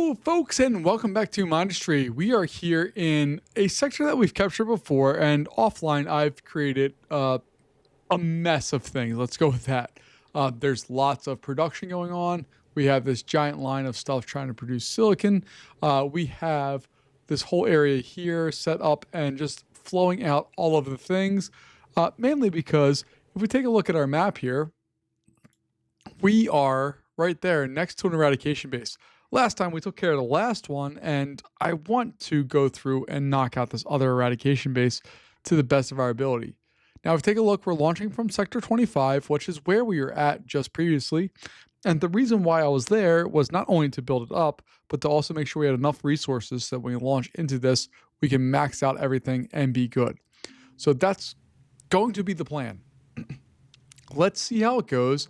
Hello, folks, and welcome back to Mindustry. We are here in a sector that we've captured before, and offline, I've created a mess of things. Let's go with that. There's lots of production going on. We have this giant line of stuff trying to produce silicon. We have this whole area here set up and just flowing out all of the things, mainly because if we take a look at our map here, we are right there next to an eradication base. Last time we took care of the last one, and I want to go through and knock out this other eradication base to the best of our ability. Now, if we take a look, we're launching from Sector 25, which is where we were at just previously. And the reason why I was there was not only to build it up, but to also make sure we had enough resources so that when we launch into this, we can max out everything and be good. So that's going to be the plan. Let's see how it goes.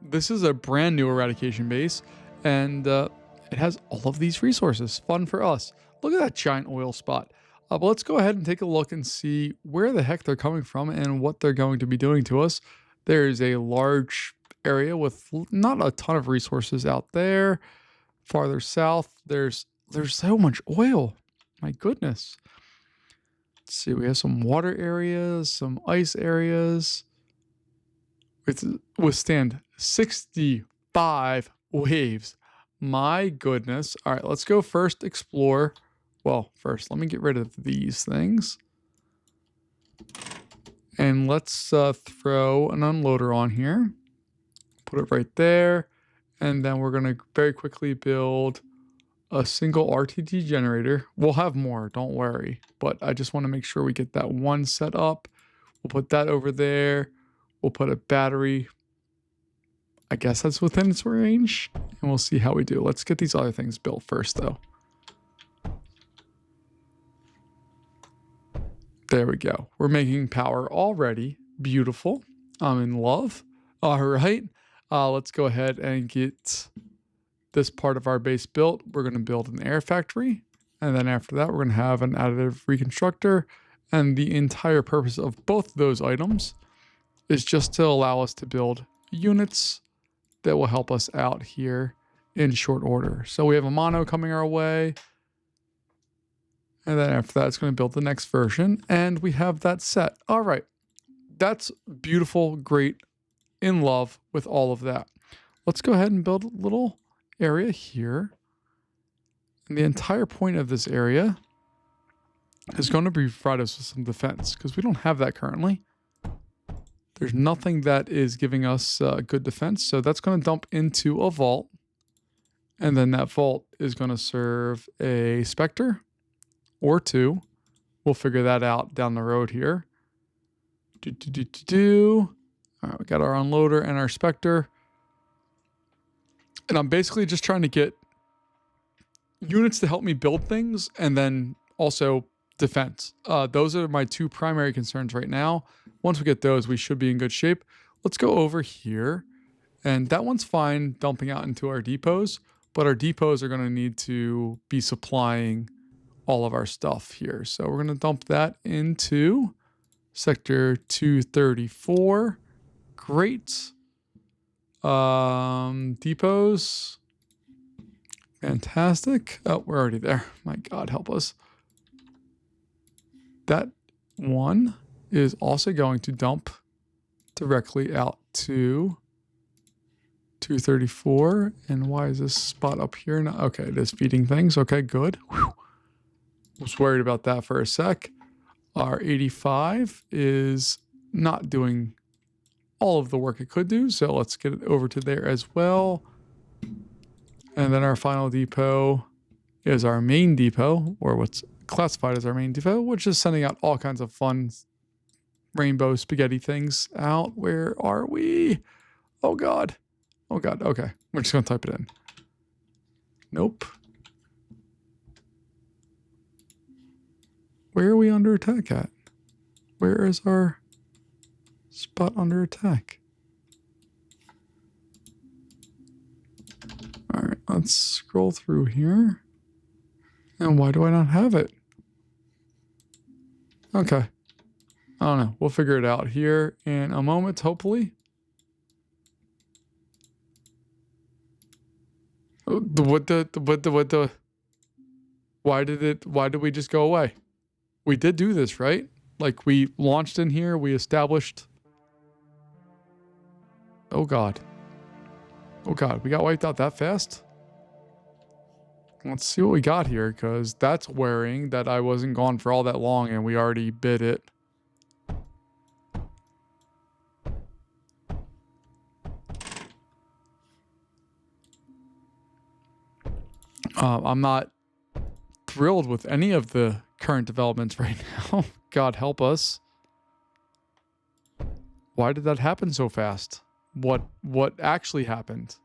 This is a brand new eradication base, and it has all of these resources. Fun for us. Look at that giant oil spot. But let's go ahead and take a look and see where the heck they're coming from and what they're going to be doing to us. There's a large area with not a ton of resources out there. Farther south, there's so much oil. My goodness. Let's see, we have some water areas, some ice areas. Withstand 65 waves. My goodness. All right, let's go first explore. Well, first, let me get rid of these things. And let's throw an unloader on here. Put it right there. And then we're going to very quickly build a single RTD generator. We'll have more, don't worry. But I just want to make sure we get that one set up. We'll put that over there. We'll put a battery. I guess that's within its range. And we'll see how we do. Let's get these other things built first, though. There we go. We're making power already. Beautiful. I'm in love. All right. Let's go ahead and get this part of our base built. We're going to build an air factory. And then after that, we're going to have an additive reconstructor. And the entire purpose of both those items is just to allow us to build units that will help us out here in short order. So we have a mono coming our way. And then after that, it's going to build the next version. And we have that set. All right. That's beautiful, great, in love with all of that. Let's go ahead and build a little area here. And the entire point of this area is going to provide us with some defense because we don't have that currently. There's nothing that is giving us good defense. So that's going to dump into a vault. And then that vault is going to serve a Spectre or two. We'll figure that out down the road here. All right, we got our unloader and our Spectre. And I'm basically just trying to get units to help me build things and then also defense. Those are my two primary concerns right now. Once we get those, we should be in good shape. Let's go over here. And that one's fine dumping out into our depots, but our depots are going to need to be supplying all of our stuff here. So we're going to dump that into Sector 234. Great. Depots. Fantastic. Oh, we're already there. My God, help us. That one is also going to dump directly out to 234. And why is this spot up here now? Okay, it is feeding things. Okay, good. Whew. Was worried about that for a sec. Our 85 is not doing all of the work it could do. So let's get it over to there as well. And then our final depot is our main depot, or what's classified as our main depot, which is sending out all kinds of fun rainbow spaghetti things out. Where are we? Oh God. Oh God. Okay. We're just going to type it in. Nope. Where are we under attack at? Where is our spot under attack? All right, let's scroll through here. And why do I not have it? Okay. I don't know. We'll figure it out here in a moment, hopefully. Why did we just go away? We did do this, right? Like, we launched in here, we established. Oh God. Oh God, we got wiped out that fast? Let's see what we got here, because that's worrying that I wasn't gone for all that long and we already bid it. I'm not thrilled with any of the current developments right now. God help us. Why did that happen so fast? What actually happened?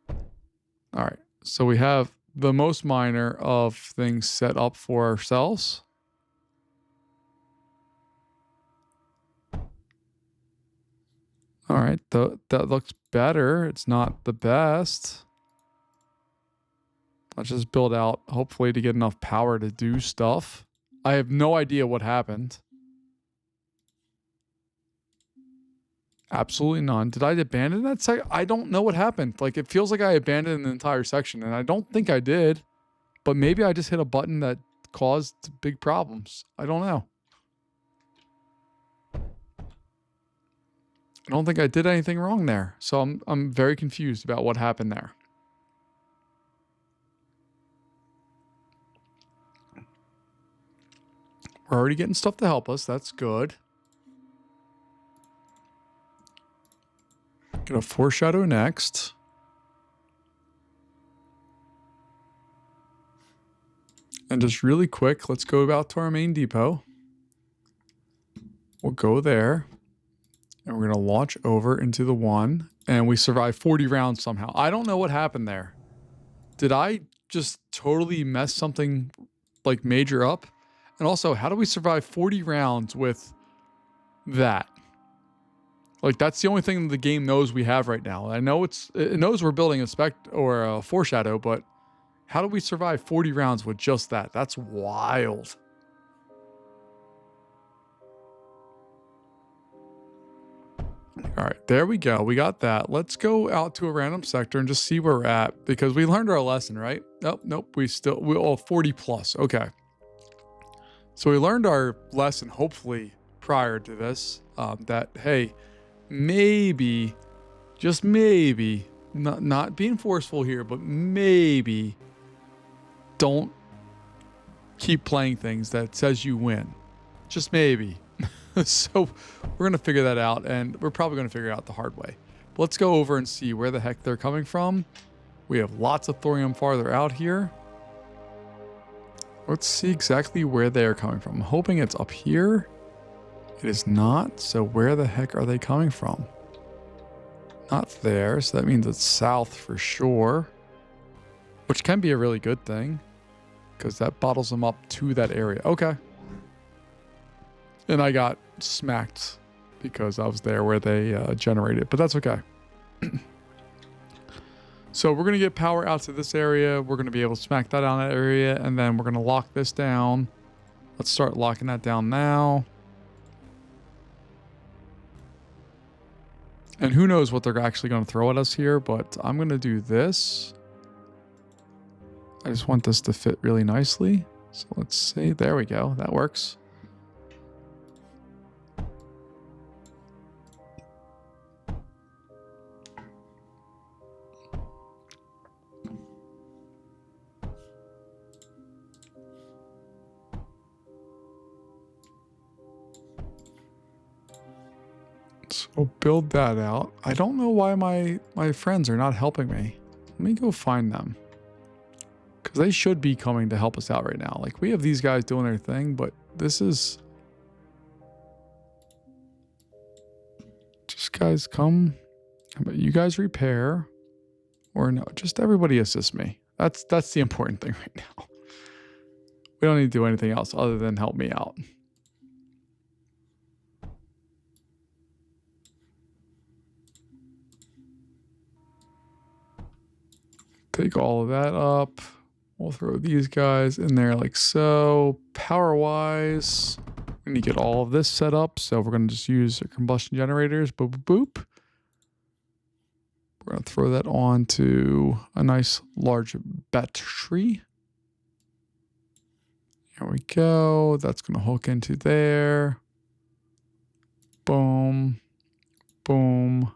All right. So we have the most minor of things set up for ourselves. All right. That looks better. It's not the best. Let's just build out, hopefully, to get enough power to do stuff. I have no idea what happened. Absolutely none. Did I abandon that section? I don't know what happened. Like, it feels like I abandoned an entire section, and I don't think I did. But maybe I just hit a button that caused big problems. I don't know. I don't think I did anything wrong there. So I'm very confused about what happened there. We're already getting stuff to help us. That's good. Gonna foreshadow next. And just really quick, let's go out to our main depot. We'll go there. And we're going to launch over into the one. And we survived 40 rounds somehow. I don't know what happened there. Did I just totally mess something like major up? And also, how do we survive 40 rounds with that? Like, that's the only thing the game knows we have right now. I know it knows we're building a spect or a foreshadow, but how do we survive 40 rounds with just that? That's wild. All right, there we go. We got that. Let's go out to a random sector and just see where we're at, because we learned our lesson, right? Nope. We 40 plus. Okay. So we learned our lesson, hopefully, prior to this, that, hey, maybe, just maybe, not being forceful here, but maybe don't keep playing things that says you win. Just maybe. So we're going to figure that out, and we're probably going to figure it out the hard way. But let's go over and see where the heck they're coming from. We have lots of thorium farther out here. Let's see exactly where they are coming from. I'm hoping it's up here. It is not. So where the heck are they coming from? Not there. So that means it's south for sure, which can be a really good thing because that bottles them up to that area. Okay. And I got smacked because I was there where they generated, but that's okay. So we're going to get power out to this area. We're going to be able to smack that on that area, and then we're going to lock this down. Let's start locking that down now. And who knows what they're actually going to throw at us here, but I'm going to do this. I just want this to fit really nicely. So let's see. There we go. That works. So build that out. I don't know why my friends are not helping me. Let me go find them. Because they should be coming to help us out right now. Like, we have these guys doing their thing, but this is... Just guys come. How about you guys repair? Or no, just everybody assist me. That's the important thing right now. We don't need to do anything else other than help me out. Take all of that up. We'll throw these guys in there like so. Power-wise, we need to get all of this set up. So we're going to just use our combustion generators. Boop, boop, boop. We're going to throw that onto a nice large battery. Here we go. That's going to hook into there. Boom. Boom.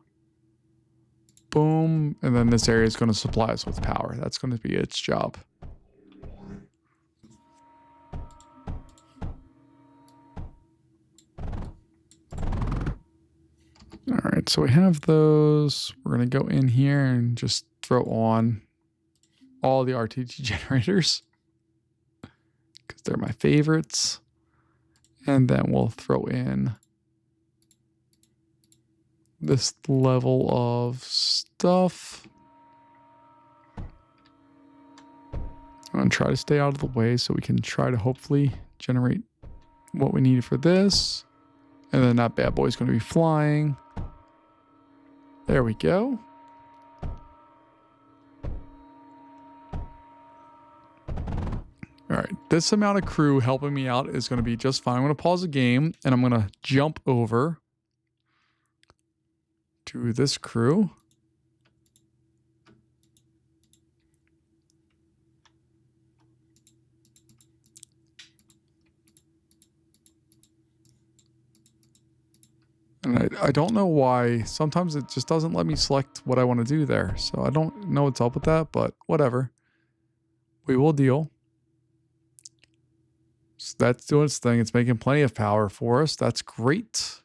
Boom. And then this area is going to supply us with power. That's going to be its job. All right, so we have those. We're going to go in here and just throw on all the RTG generators because they're my favorites. And then we'll throw in this level of stuff. I'm going to try to stay out of the way so we can try to hopefully generate what we need for this. And then that bad boy is going to be flying. There we go. All right, this amount of crew helping me out is going to be just fine. I'm going to pause the game and I'm going to jump over to this crew. And I don't know why. Sometimes it just doesn't let me select what I want to do there. So I don't know what's up with that, but whatever. We will deal. So that's doing its thing. It's making plenty of power for us. That's great.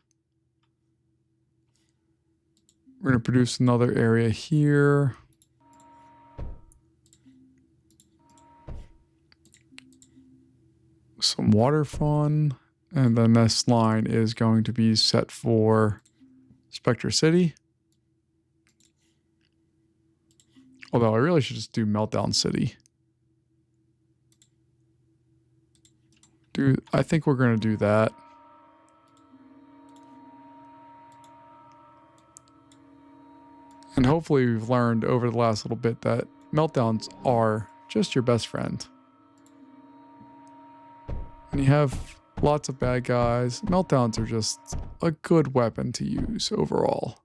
We're going to produce another area here. Some water fun. And then this line is going to be set for Spectre City. Although I really should just do Meltdown City. I think we're going to do that. And hopefully we've learned over the last little bit that meltdowns are just your best friend. When you have lots of bad guys, meltdowns are just a good weapon to use overall.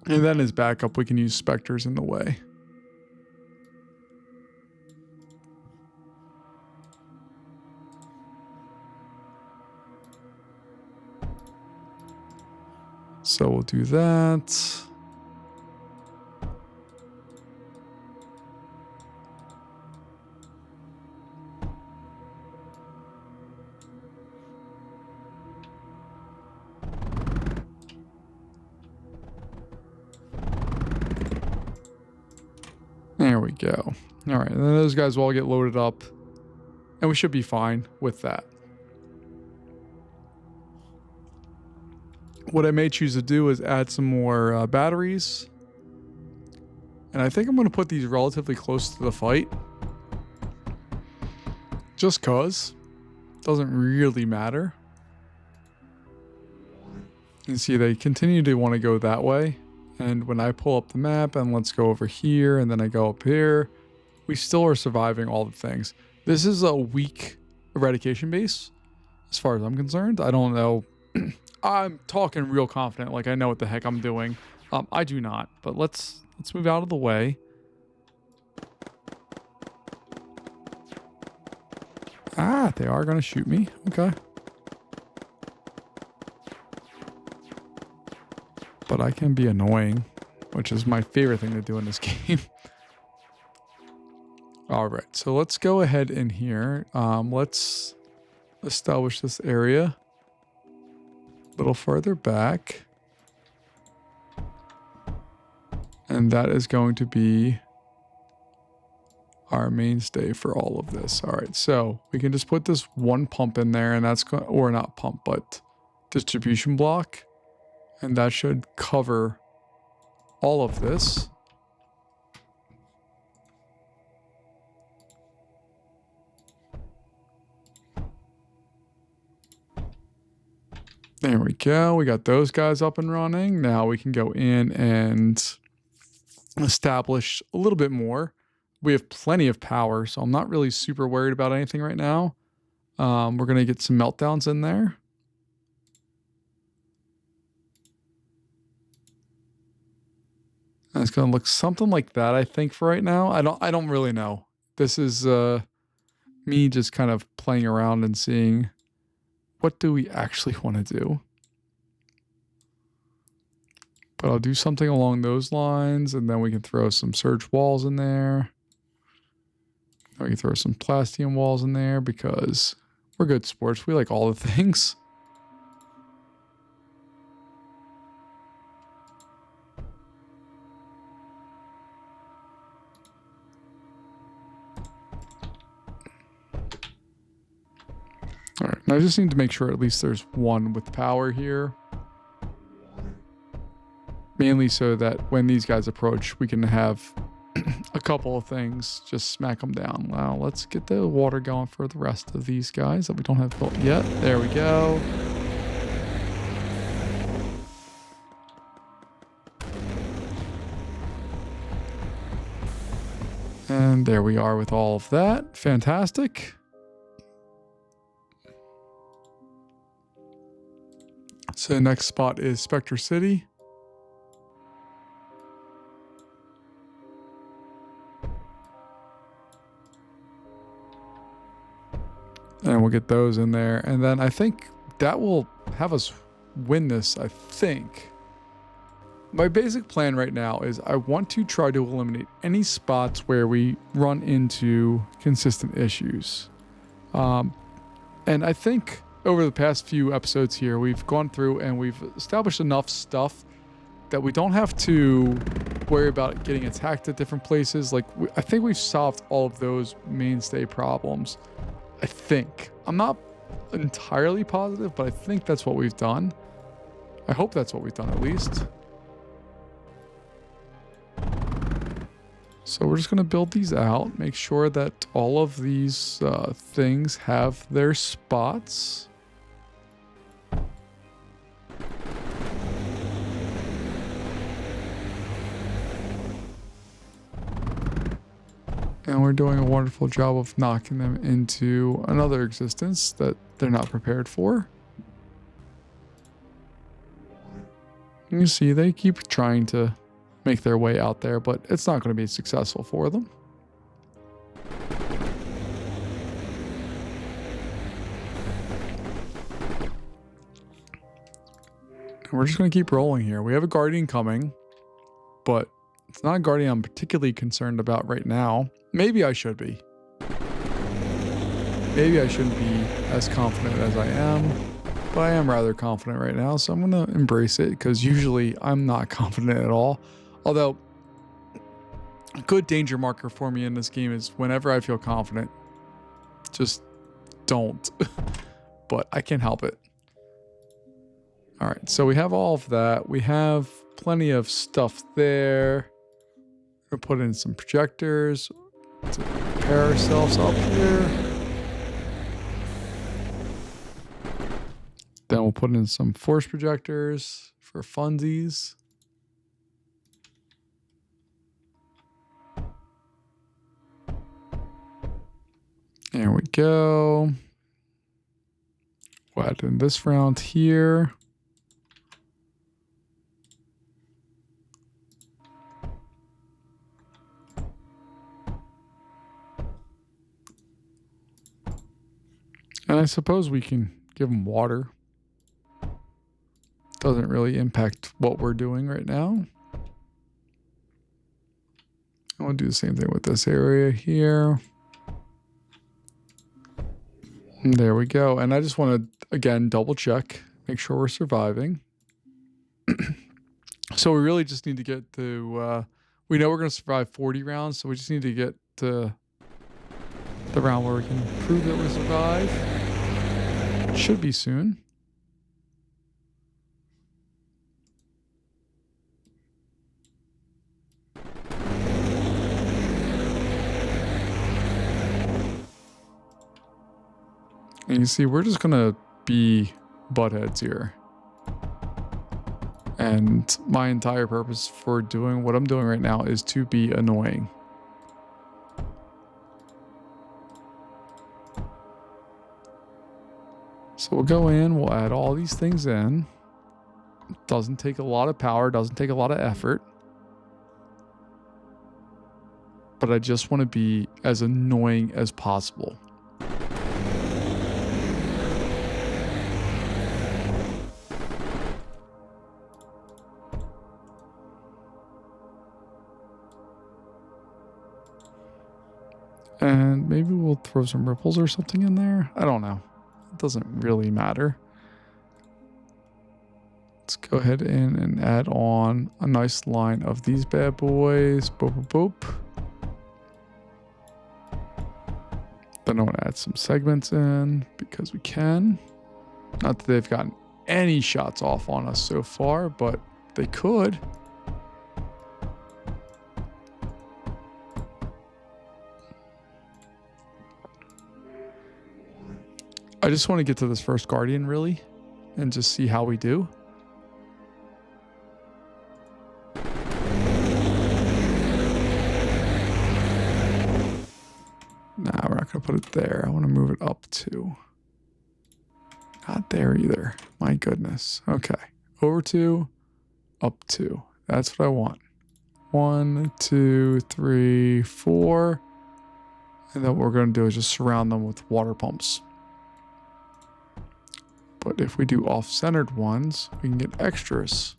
And then as backup, we can use specters in the way. So we'll do that. There we go. All right, and then those guys will all get loaded up, and we should be fine with that. What I may choose to do is add some more batteries. And I think I'm going to put these relatively close to the fight. Just cause. Doesn't really matter. You can see they continue to want to go that way. And when I pull up the map and let's go over here and then I go up here, we still are surviving all the things. This is a weak eradication base as far as I'm concerned. I don't know. I'm talking real confident, like I know what the heck I'm doing. I do not, but let's move out of the way. Ah, they are going to shoot me. Okay. But I can be annoying, which is my favorite thing to do in this game. All right, so let's go ahead in here. Let's establish this area a little further back. And that is going to be our mainstay for all of this. All right, so we can just put this one pump in there, and that's going, or not pump, but distribution block. And that should cover all of this. There we go. We got those guys up and running. Now we can go in and establish a little bit more. We have plenty of power, so I'm not really super worried about anything right now. We're going to get some meltdowns in there. And it's gonna look something like that, I think, for right now. I don't really know. This is me just kind of playing around and seeing what do we actually want to do. But I'll do something along those lines, and then we can throw some surge walls in there. We can throw some plastium walls in there because we're good sports. We like all the things. All right, now I just need to make sure at least there's one with power here. Mainly so that when these guys approach, we can have a couple of things, just smack them down. Now, let's get the water going for the rest of these guys that we don't have built yet. There we go. And there we are with all of that. Fantastic. So the next spot is Spectre City. And we'll get those in there. And then I think that will have us win this, I think. My basic plan right now is I want to try to eliminate any spots where we run into consistent issues. And I think over the past few episodes here, we've gone through and we've established enough stuff that we don't have to worry about getting attacked at different places. Like, I think we've solved all of those mainstay problems. I think. I'm not entirely positive, but I think that's what we've done. I hope that's what we've done at least. So we're just going to build these out, make sure that all of these things have their spots. And we're doing a wonderful job of knocking them into another existence that they're not prepared for. You see, they keep trying to make their way out there, but it's not going to be successful for them. And we're just going to keep rolling here. We have a Guardian coming, but it's not a Guardian I'm particularly concerned about right now. Maybe I should be. Maybe I shouldn't be as confident as I am, but I am rather confident right now, so I'm going to embrace it because usually I'm not confident at all. Although, a good danger marker for me in this game is whenever I feel confident, just don't. But I can't help it. All right, so we have all of that. We have plenty of stuff there. We'll put in some projectors to prepare ourselves up here. Then we'll put in some force projectors for funsies. There we go. We'll add in this round here. And I suppose we can give them water. Doesn't really impact what we're doing right now. I'll do the same thing with this area here. And there we go. And I just want to, again, double check, make sure we're surviving. So we really just need to get to, we know we're going to survive 40 rounds, so we just need to get to the round where we can prove that we survive. It should be soon. And you see, we're just going to be buttheads here. And my entire purpose for doing what I'm doing right now is to be annoying. So we'll go in, we'll add all these things in. Doesn't take a lot of power, doesn't take a lot of effort. but I just want to be as annoying as possible. And maybe we'll throw some ripples or something in there. I don't know. It doesn't really matter. Let's go ahead in and add on a nice line of these bad boys. Boop, boop, boop. Then I want to add some segments in because we can. Not that they've gotten any shots off on us so far, but they could. I just want to get to this first Guardian, really, and just see how we do. Nah, we're not going to put it there. I want to move it up to. Not there either. My goodness. Okay. Over 2, up 2. That's what I want. 1, 2, 3, 4. And then what we're going to do is just surround them with water pumps. But if we do off-centered ones, we can get extras.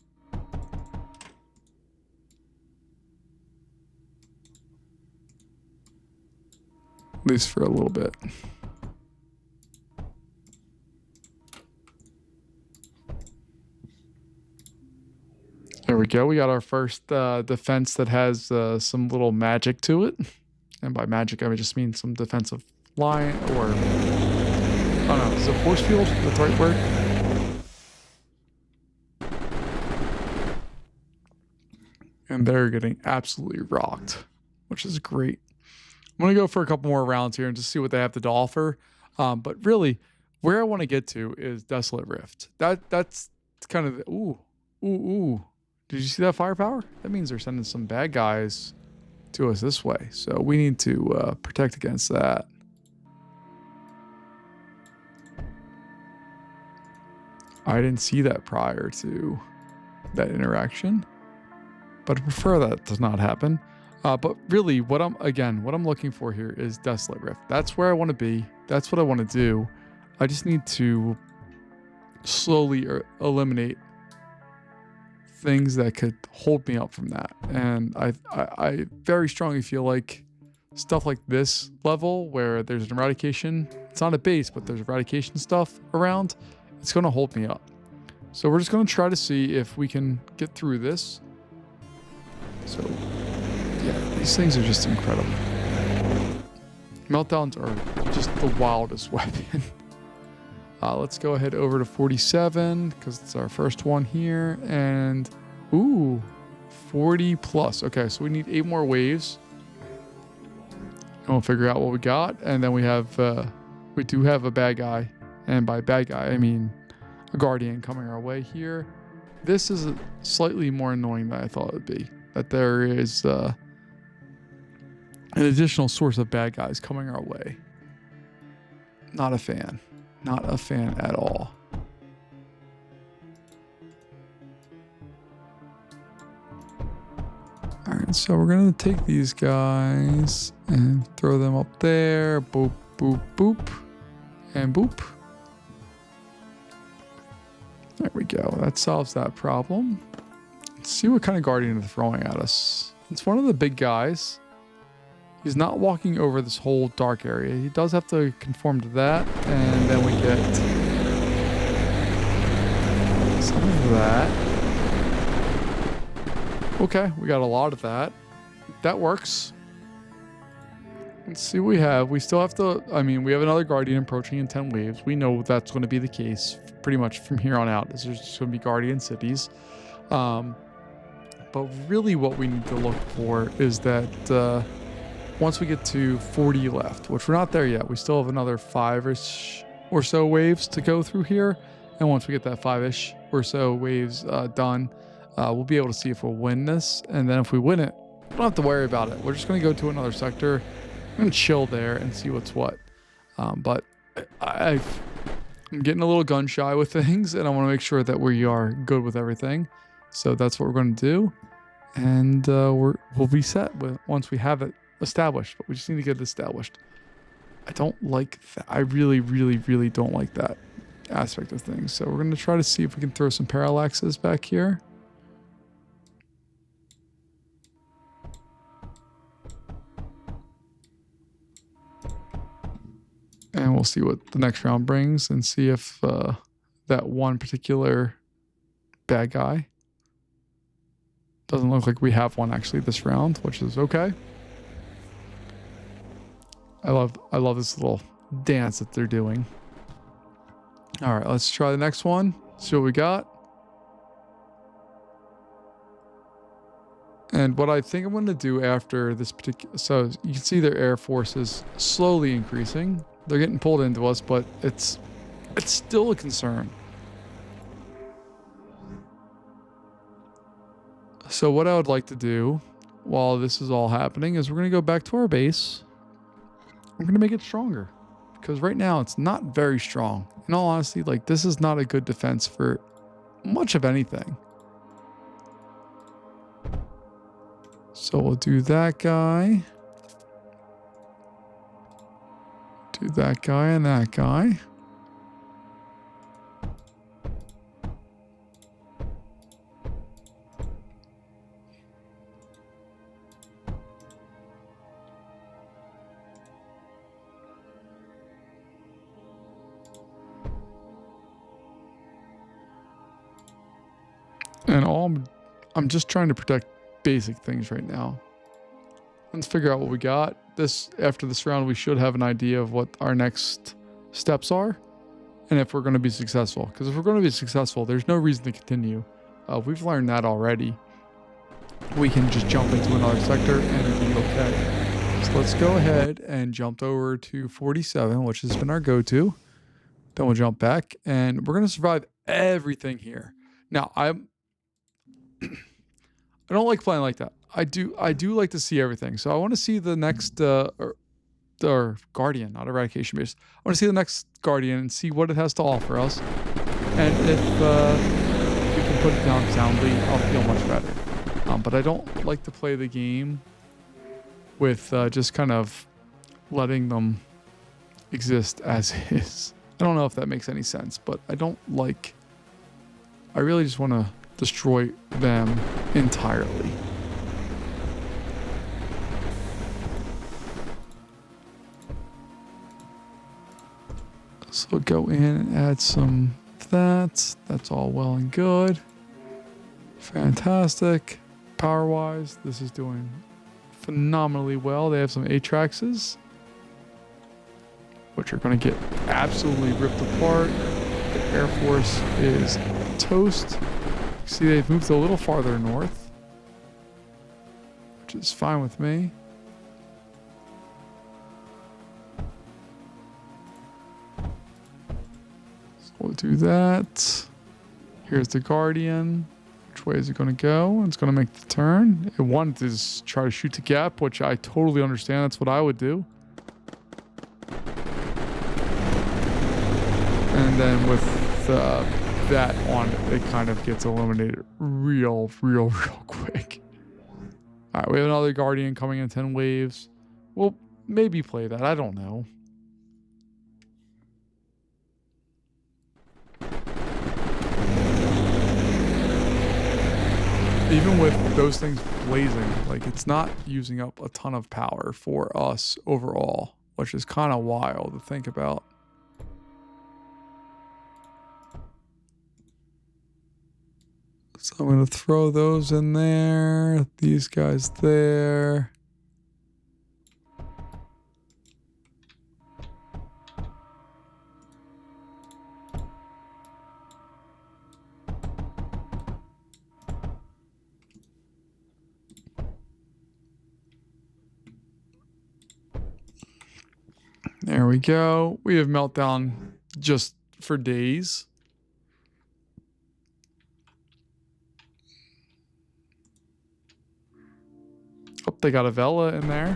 At least for a little bit. There we go. We got our first defense that has some little magic to it. And by magic, I just mean some defensive line or... Oh no, is it force field? That's the right word? And they're getting absolutely rocked, which is great. I'm going to go for a couple more rounds here and just see what they have to offer. But really, where I want to get to is Desolate Rift. That's kind of the, ooh. Did you see that firepower? That means they're sending some bad guys to us this way. So we need to protect against that. I didn't see that prior to that interaction, but I prefer that does not happen. But really, what I'm looking for here is Desolate Rift. That's where I want to be. That's what I want to do. I just need to slowly eliminate things that could hold me up from that. And I very strongly feel like stuff like this level where there's an eradication, it's not a base, but there's eradication stuff around, it's going to hold me up. So we're just going to try to see if we can get through this. So yeah, these things are just incredible. Meltdowns are just the wildest weapon. Let's go ahead over to 47 because it's our first one here. And ooh, 40 plus. Okay, so we need 8 more waves. And we'll figure out what we got. And then we do have a bad guy. And by bad guy, I mean a Guardian coming our way here. This is slightly more annoying than I thought it would be. That there is an additional source of bad guys coming our way. Not a fan. Not a fan at all. Alright, so we're going to take these guys and throw them up there. Boop, boop, boop. And boop. There we go. That solves that problem. Let's see what kind of Guardian they're throwing at us. It's one of the big guys. He's not walking over this whole dark area. He does have to conform to that. And then we get some of that. Okay, we got a lot of that. That works. Let's see what we have. We still have to, we have another Guardian approaching in 10 waves. We know that's going to be the case pretty much from here on out. There's just going to be Guardian cities. But really what we need to look for is that once we get to 40 left, which we're not there yet, we still have another 5-ish or so waves to go through here. And once we get that 5-ish or so waves done, we'll be able to see if we'll win this. And then if we win it, we don't have to worry about it. We're just going to go to another sector and chill there and see what's what. But I'm getting a little gun shy with things, and I want to make sure that we are good with everything. So that's what we're going to do. And we'll be set once we have it established, but we just need to get it established. I don't like that. I really, really, really don't like that aspect of things. So we're going to try to see if we can throw some parallaxes back here. And we'll see what the next round brings and see if that one particular bad guy. Doesn't look like we have one actually this round, which is okay. I love this little dance that they're doing. All right, let's try the next one. See what we got. And what I think I'm going to do after this particular... So you can see their air force is slowly increasing. They're getting pulled into us, but it's still a concern. So what I would like to do while this is all happening is we're going to go back to our base. We're going to make it stronger. Because right now it's not very strong. In all honesty, like this is not a good defense for much of anything. So we'll do that guy. Do that guy and that guy. And I'm just trying to protect basic things right now. Let's figure out what we got. After this round, we should have an idea of what our next steps are and if we're going to be successful. Because if we're going to be successful, there's no reason to continue. We've learned that already. We can just jump into another sector and it'll be okay. So let's go ahead and jump over to 47, which has been our go-to. Then we'll jump back and we're going to survive everything here. Now, I don't like playing like that. I do like to see everything. So I want to see the next or Guardian, not Eradication base. I want to see the next Guardian and see what it has to offer us. And if we can put it down soundly, I'll feel much better. But I don't like to play the game with just kind of letting them exist as is. I don't know if that makes any sense, but I really just want to destroy them entirely. So go in and add some of that. That's all well and good. Fantastic. Power-wise, this is doing phenomenally well. They have some Atraxes, which are going to get absolutely ripped apart. The Air Force is toast. See, they've moved a little farther north, which is fine with me. So we'll do that. Here's the Guardian. Which way is it going to go? It's going to make the turn. It wanted to just try to shoot the gap, which I totally understand. That's what I would do. And then with that on it kind of gets eliminated real quick. All right, we have another Guardian coming in 10 waves. We'll maybe play that. I don't know. Even with those things blazing, like it's not using up a ton of power for us overall, which is kind of wild to think about. So I'm going to throw those in there, these guys there. There we go. We have Meltdown just for days. Oh, they got a Vela in there.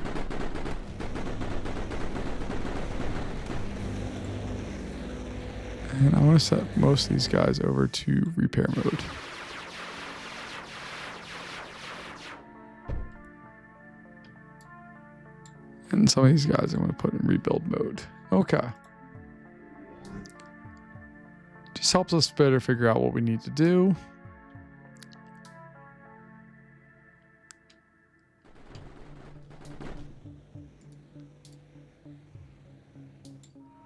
And I want to set most of these guys over to repair mode. And some of these guys I'm going to put in rebuild mode. Okay. Just helps us better figure out what we need to do.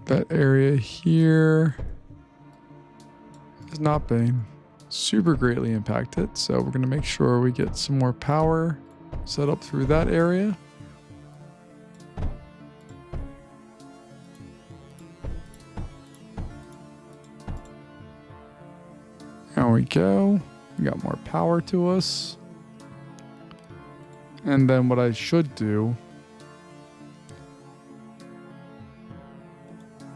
That area here has not been super greatly impacted, so we're going to make sure we get some more power set up through that area. There we go. We got more power to us. And then what I should do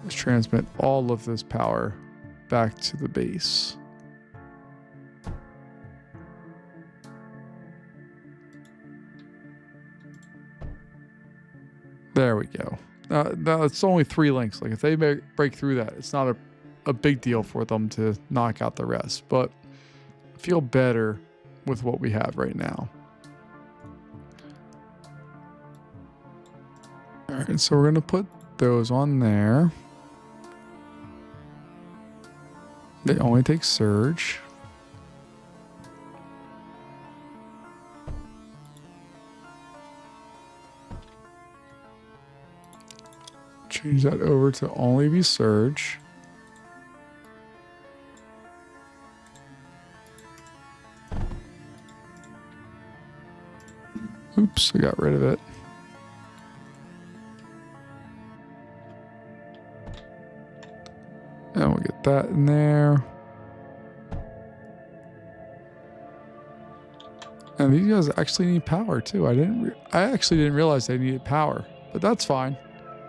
is transmit all of this power back to the base. There we go. Now it's only 3 links. Like if they break through that, it's not a big deal for them to knock out the rest. But I feel better with what we have right now. All right, so we're going to put those on there. They only take surge. Change that over to only be surge. Oops, I got rid of it. And we'll get that in there. And these guys actually need power too. I actually didn't realize they needed power, but that's fine.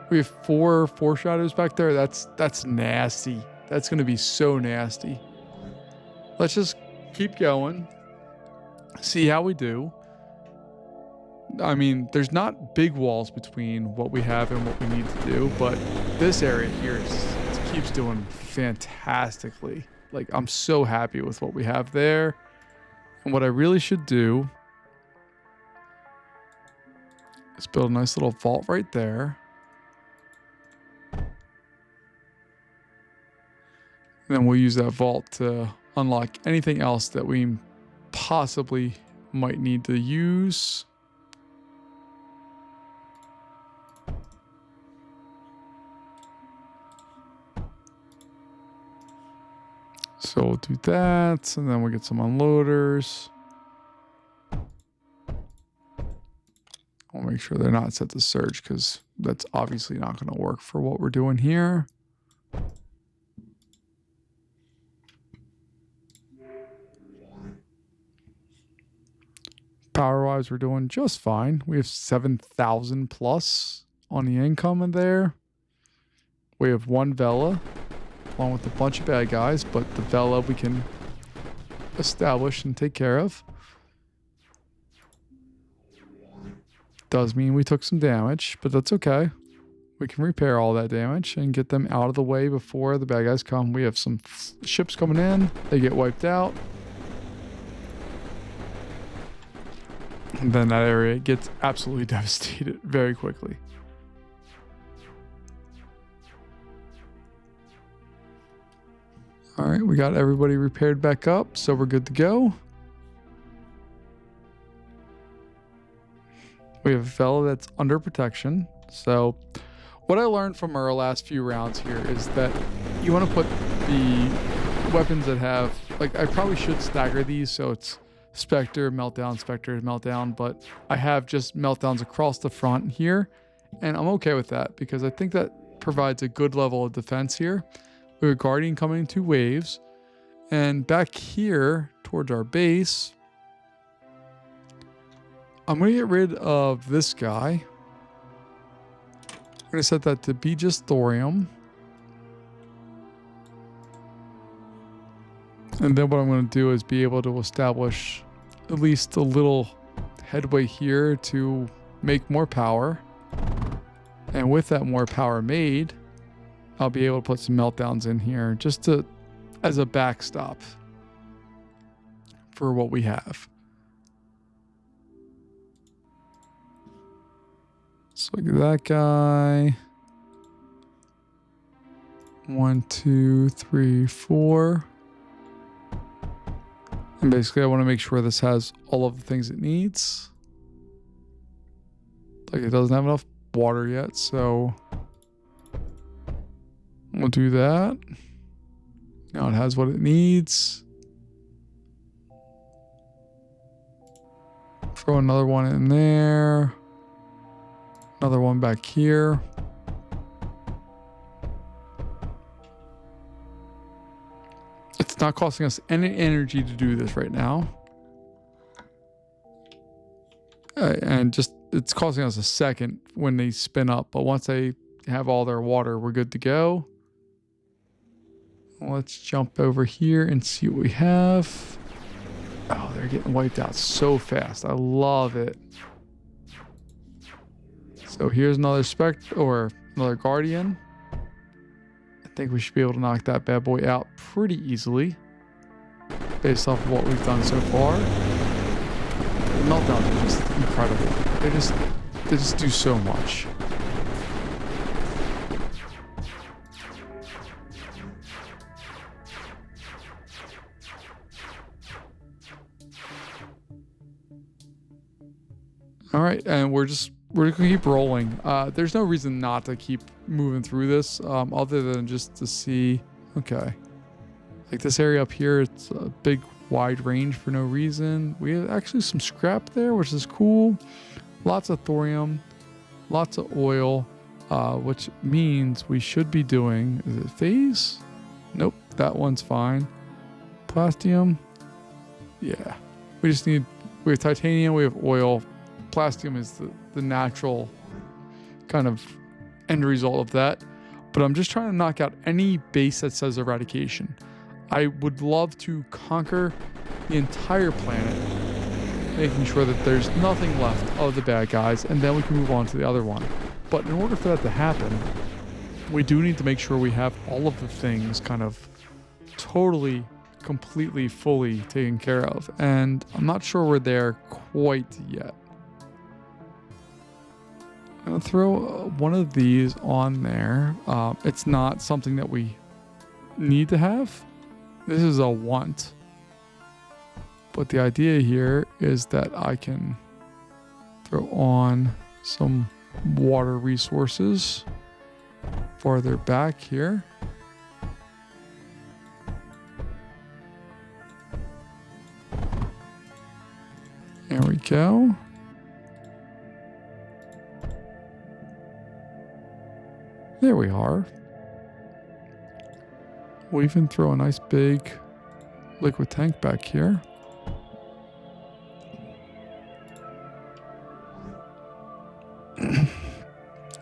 We have 4 foreshadows back there. That's nasty. That's going to be so nasty. Let's just keep going. See how we do. I mean, there's not big walls between what we have and what we need to do, but this area here keeps doing fantastically. Like, I'm so happy with what we have there. And what I really should do is build a nice little vault right there. And then we'll use that vault to unlock anything else that we possibly might need to use. So we'll do that, and then we'll get some unloaders. I'll make sure they're not set to surge, because that's obviously not going to work for what we're doing here. Power-wise, we're doing just fine. We have 7,000 plus on the income in there. We have 1 Vela, along with a bunch of bad guys, but the Vela we can establish and take care of. Does mean we took some damage, but that's okay. We can repair all that damage and get them out of the way before the bad guys come. We have some ships coming in. They get wiped out. And then that area gets absolutely devastated very quickly. All right, we got everybody repaired back up, so we're good to go. We have a Vela that's under protection. So what I learned from our last few rounds here is that you want to put the weapons that have, like, I probably should stagger these so it's Spectre, Meltdown, Spectre, Meltdown, but I have just Meltdowns across the front here, and I'm okay with that because I think that provides a good level of defense here. We have a Guardian coming in 2 waves, and back here towards our base, I'm going to get rid of this guy. I'm going to set that to be just thorium. And then what I'm going to do is be able to establish at least a little headway here to make more power. And with that more power made, I'll be able to put some meltdowns in here just to as a backstop for what we have. So look at that guy. 1, 2, 3, 4. And basically I want to make sure this has all of the things it needs. Like it doesn't have enough water yet, so we'll do that. Now it has what it needs. Throw another one in there. Another one back here. It's not costing us any energy to do this right now. And just, it's costing us a second when they spin up. But once they have all their water, we're good to go. Let's jump over here and see what we have. Oh, they're getting wiped out so fast. I love it. So here's another or another guardian. I think we should be able to knock that bad boy out pretty easily based off of what we've done so far. The meltdowns are just incredible. They just do so much. All right, and we're gonna keep rolling. There's no reason not to keep moving through this, other than just to see. Okay, like this area up here, it's a big wide range for no reason. We have actually some scrap there, which is cool. Lots of thorium, lots of oil, which means we should be doing. Is it phase? Nope, that one's fine. Plastium, yeah. We have titanium. We have oil. Plastium is the natural kind of end result of that. But I'm just trying to knock out any base that says eradication. I would love to conquer the entire planet, making sure that there's nothing left of the bad guys, and then we can move on to the other one. But in order for that to happen, we do need to make sure we have all of the things kind of totally, completely, fully taken care of. And I'm not sure we're there quite yet. I'm going to throw one of these on there. It's not something that we need to have. This is a want. But the idea here is that I can throw on some water resources farther back here. There we go. There we are. We'll even throw a nice big liquid tank back here. And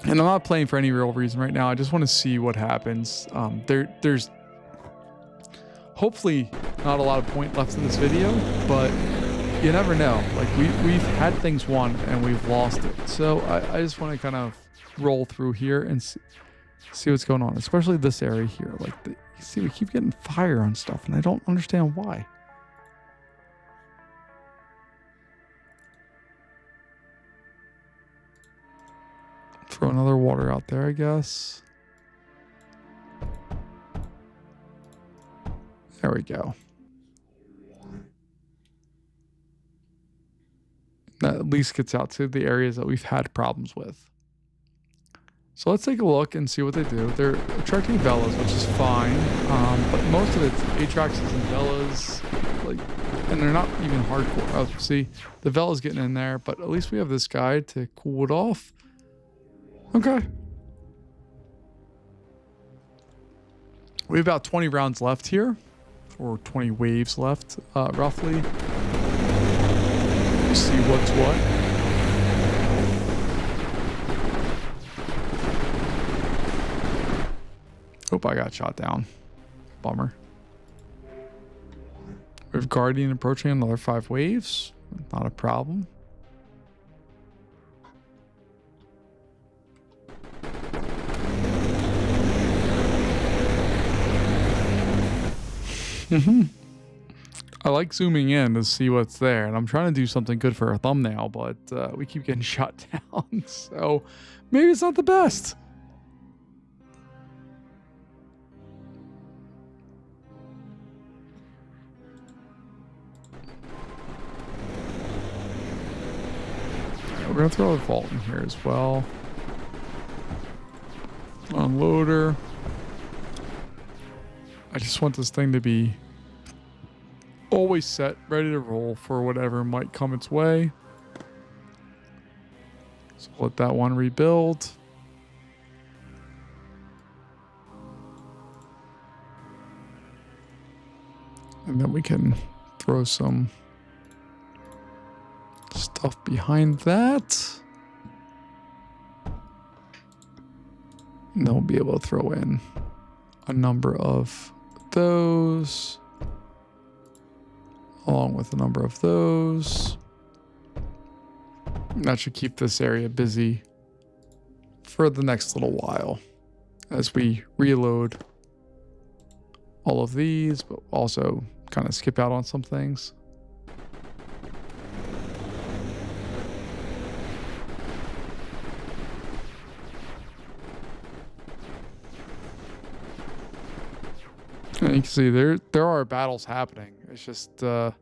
I'm not playing for any real reason right now. I just want to see what happens. There's hopefully not a lot of point left in this video, but you never know. Like we've had things won and we've lost it. So I just want to kind of roll through here and see what's going on, especially this area here. Like you see, we keep getting fire on stuff, and I don't understand why. Throw another water out there, I guess. There we go. That at least gets out to the areas that we've had problems with. So let's take a look and see what they do. They're attracting Velas, which is fine, but most of it's Atraxes and Velas, and they're not even hardcore. Oh, see, the Vela's getting in there, but at least we have this guy to cool it off. Okay. We have about 20 rounds left here, or 20 waves left, roughly. Let's see what's what. Oh, I got shot down. Bummer. We have Guardian approaching another 5 waves. Not a problem. I like zooming in to see what's there, and I'm trying to do something good for a thumbnail, but we keep getting shut down, so maybe it's not the best. We're going to throw a vault in here as well. Unloader. I just want this thing to be always set, ready to roll for whatever might come its way. So let that one rebuild. And then we can throw some stuff behind that. And then we'll be able to throw in a number of those, along with a number of those. And that should keep this area busy for the next little while as we reload all of these, but also kind of skip out on some things. And you can see there are battles happening. It's just they're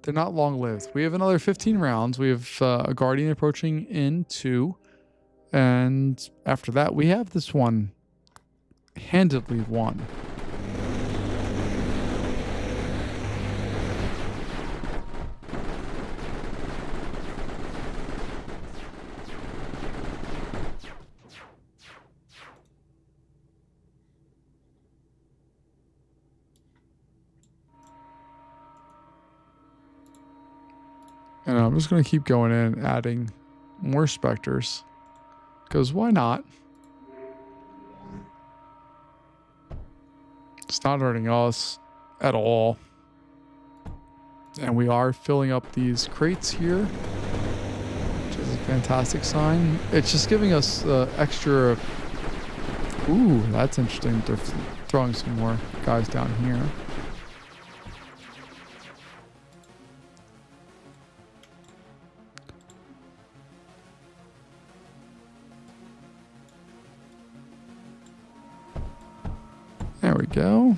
not long lived. We have another 15 rounds. We have a Guardian approaching in 2, and after that we have this one handedly won. And I'm just going to keep going in, adding more specters. Because why not? It's not hurting us at all. And we are filling up these crates here, which is a fantastic sign. It's just giving us extra... Ooh, that's interesting. They're throwing some more guys down here. There we go.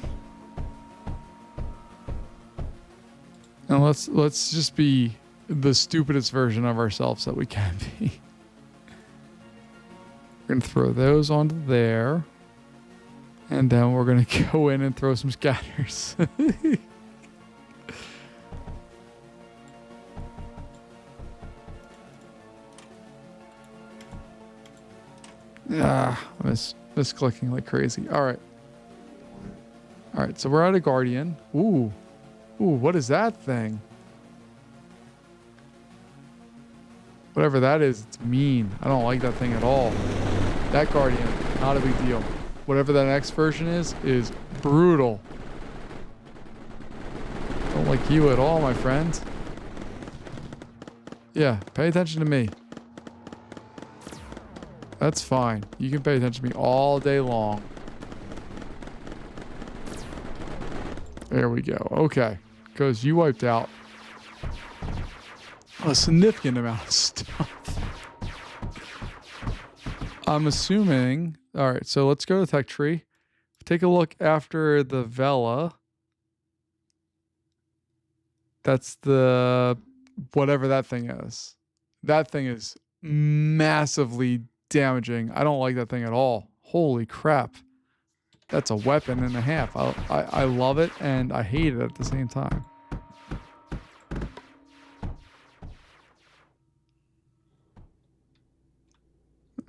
And let's just be the stupidest version of ourselves that we can be. We're gonna throw those onto there. And then we're gonna go in and throw some scatters. Misclicking like crazy. Alright. Alright, so we're at a Guardian. Ooh, what is that thing? Whatever that is, it's mean. I don't like that thing at all. That Guardian, not a big deal. Whatever that next version is brutal. Don't like you at all, my friend. Yeah, pay attention to me. That's fine. You can pay attention to me all day long. There we go. Okay. Because you wiped out a significant amount of stuff. I'm assuming... Alright, so let's go to Tech Tree. Take a look after the Vela. That's the... whatever that thing is. That thing is massively damaging. I don't like that thing at all. Holy crap. That's a weapon and a half. I love it and I hate it at the same time.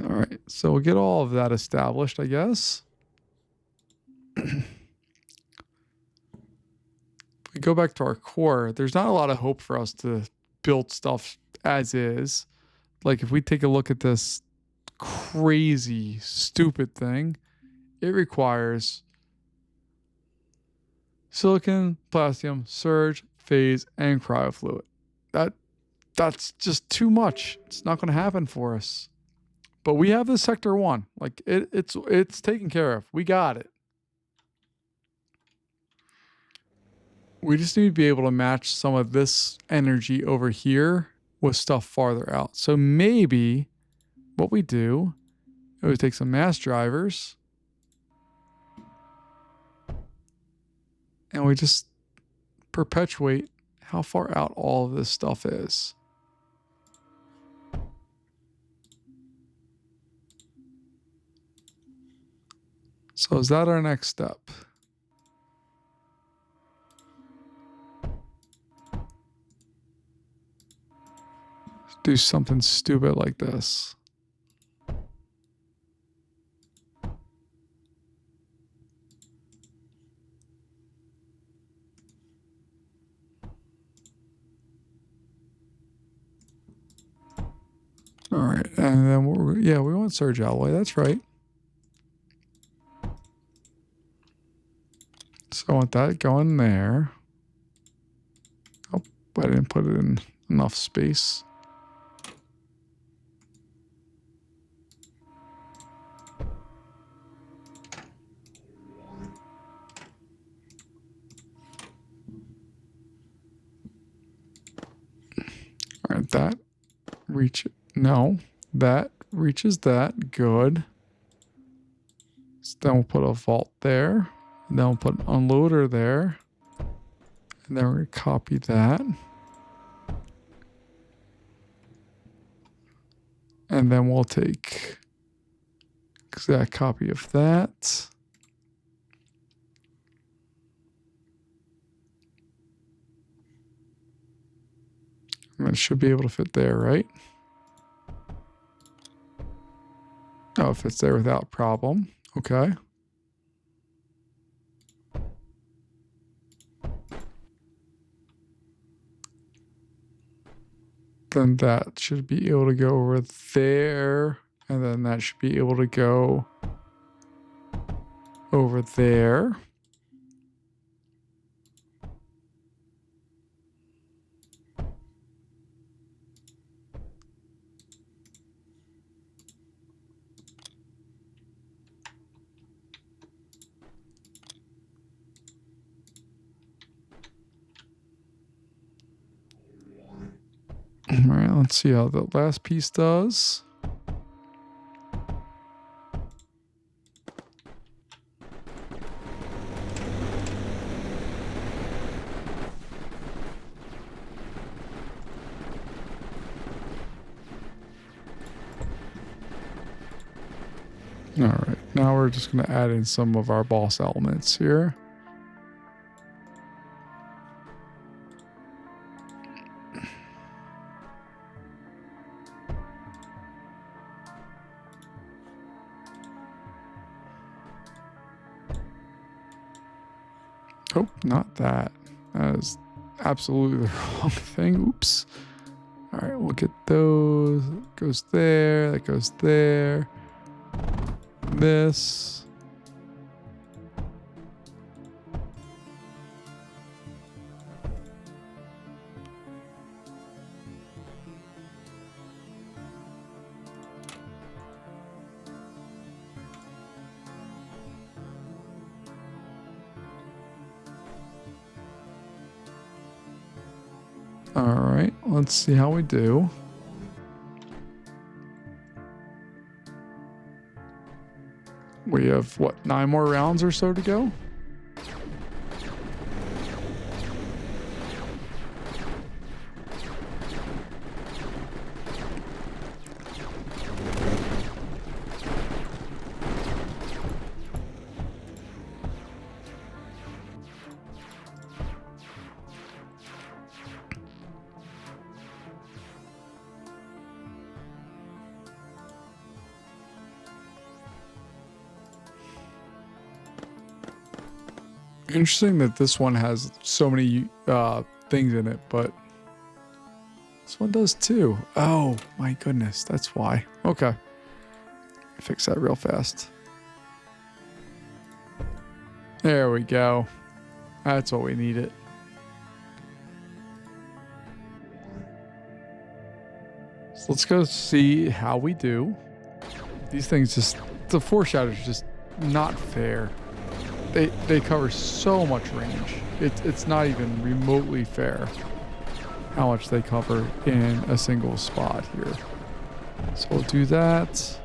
All right, so we'll get all of that established, I guess. If we go back to our core, there's not a lot of hope for us to build stuff as is. Like if we take a look at this crazy, stupid thing, it requires silicon, platinum, surge, phase, and cryofluid. That's just too much. It's not going to happen for us. But we have this sector 1. Like it's taken care of. We got it. We just need to be able to match some of this energy over here with stuff farther out. So maybe what we do is we take some mass drivers and we just perpetuate how far out all of this stuff is. So is that our next step? Do something stupid like this. All right, and then we want surge alloy. That's right. So I want that going there. Oh, I didn't put it in enough space. All right, that that reaches that. Good. So then we'll put a vault there. And then we'll put an unloader there. And then we're going to copy that. And then we'll take exact copy of that. And it should be able to fit there, right? Oh, it fits there without problem. Okay. Then that should be able to go over there. And then that should be able to go over there. All right, let's see how the last piece does. All right, now we're just going to add in some of our boss elements here. Oh, not that. That is absolutely the wrong thing. Oops. All right, we'll get those. That goes there. That goes there. This. All right, let's see how we do. We have, what, 9 more rounds or so to go? Interesting that this one has so many things in it, but this one does too. Oh my goodness, that's why. Okay, fix that real fast. There we go. That's what we needed. So let's go see how we do. These things just, the foreshadow is just not fair. they cover so much range. It's not even remotely fair how much they cover in a single spot here. So we'll do that.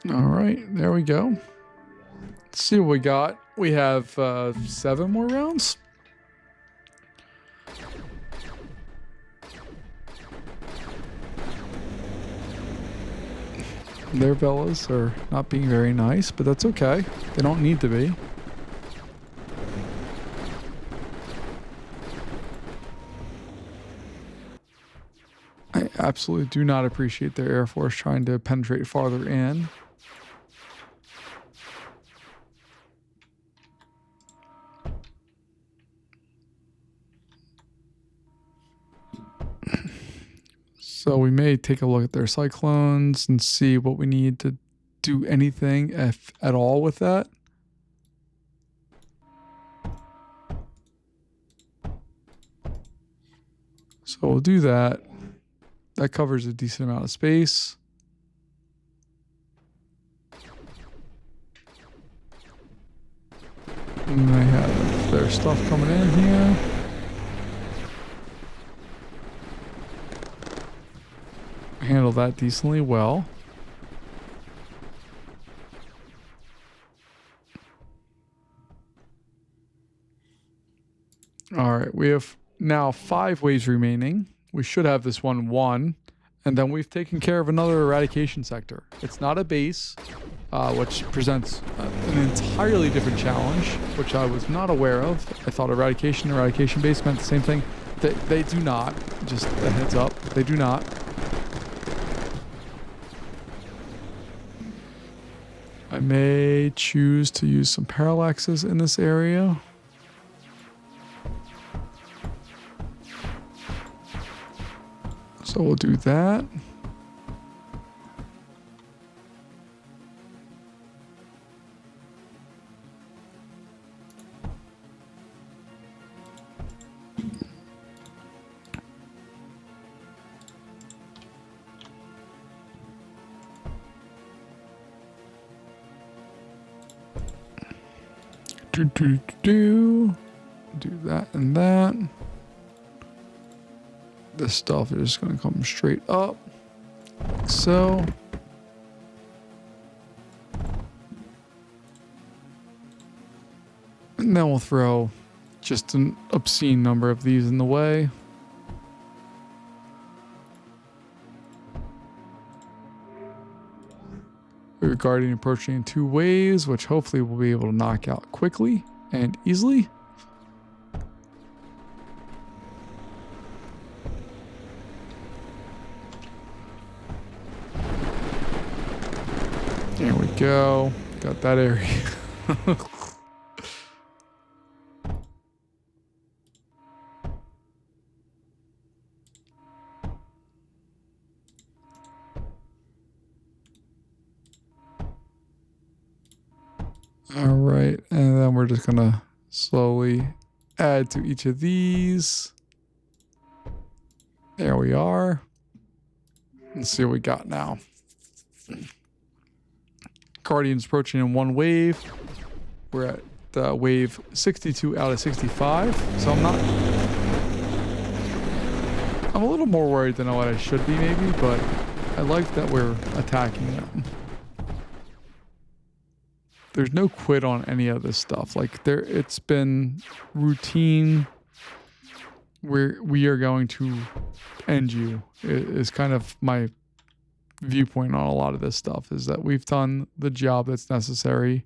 All right, there we go. Let's see what we got. We have 7 more rounds. Their villas are not being very nice, but that's okay. They don't need to be. I absolutely do not appreciate their Air Force trying to penetrate farther in. So we may take a look at their cyclones and see what we need to do anything, if at all, with that. So we'll do that. That covers a decent amount of space. And they have their stuff coming in here. Handle that decently well. All right, we have now 5 waves remaining. We should have this one won, and then we've taken care of another eradication sector. It's not a base, which presents an entirely different challenge, which I was not aware of. I thought eradication base meant the same thing. They do not. Just a heads up, they do not. I may choose to use some parallaxes in this area. So we'll do that. Do that and that. This stuff is going to come straight up, like so. And then we'll throw just an obscene number of these in the way. We have a Guardian approaching in 2 waves, which hopefully we'll be able to knock out quickly and easily. There we go. Got that area. All right, and then we're just gonna slowly add to each of these. There we are. Let's see what we got now. Guardians approaching in 1 wave. We're at wave 62 out of 65. So I'm a little more worried than what I should be maybe, but I like that we're attacking them. There's no quit on any of this stuff. Like it's been routine. We are going to end you. It is kind of my viewpoint on a lot of this stuff, is that we've done the job that's necessary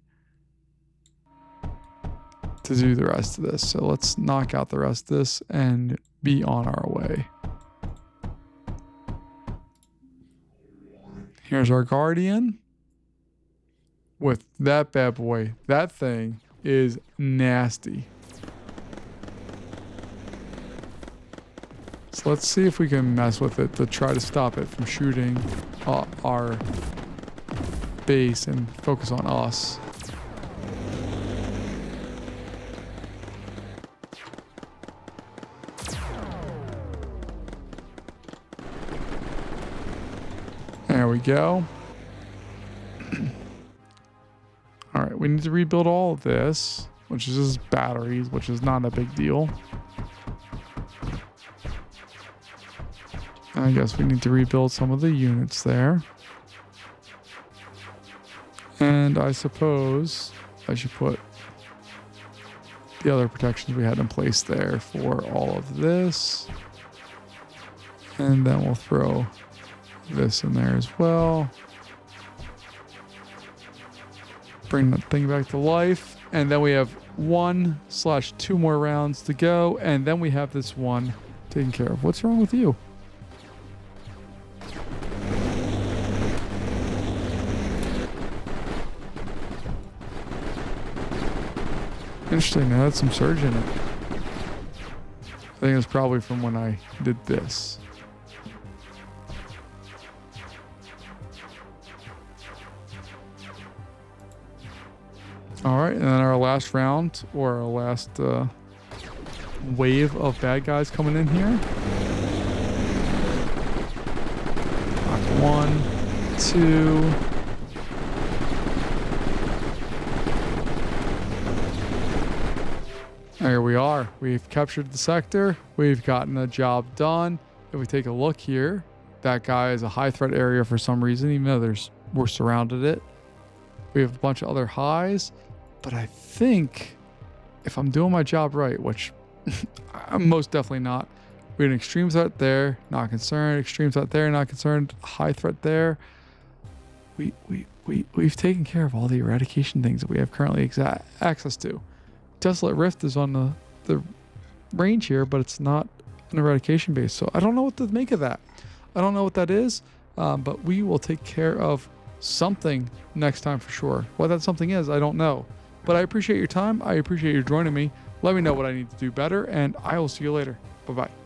to do the rest of this. So let's knock out the rest of this and be on our way. Here's our Guardian with that bad boy. That thing is nasty. So let's see if we can mess with it to try to stop it from shooting our base and focus on us. There we go. All right, we need to rebuild all of this, which is just batteries, which is not a big deal. I guess we need to rebuild some of the units there. And I suppose I should put the other protections we had in place there for all of this. And then we'll throw this in there as well. Bring that thing back to life. And then we have 1/2 more rounds to go. And then we have this one taken care of. What's wrong with you? Interesting, it had some surge in it. I think it's probably from when I did this. All right, and then our last round, or our last wave of bad guys coming in here. Knock 1, 2. There we are. We've captured the sector. We've gotten a job done. If we take a look here, that guy is a high threat area for some reason, even though we're surrounded it. We have a bunch of other highs, but I think if I'm doing my job right, which I'm most definitely not, we had an extreme threat there, not concerned. Extreme threat there, not concerned. High threat there. We've taken care of all the eradication things that we have currently access to. Desolate Rift is on the range here, but it's not an eradication base. So I don't know what to make of that. I don't know what that is, but we will take care of something next time for sure. What that something is, I don't know. But I appreciate your time. I appreciate you joining me. Let me know what I need to do better, and I will see you later. Bye-bye.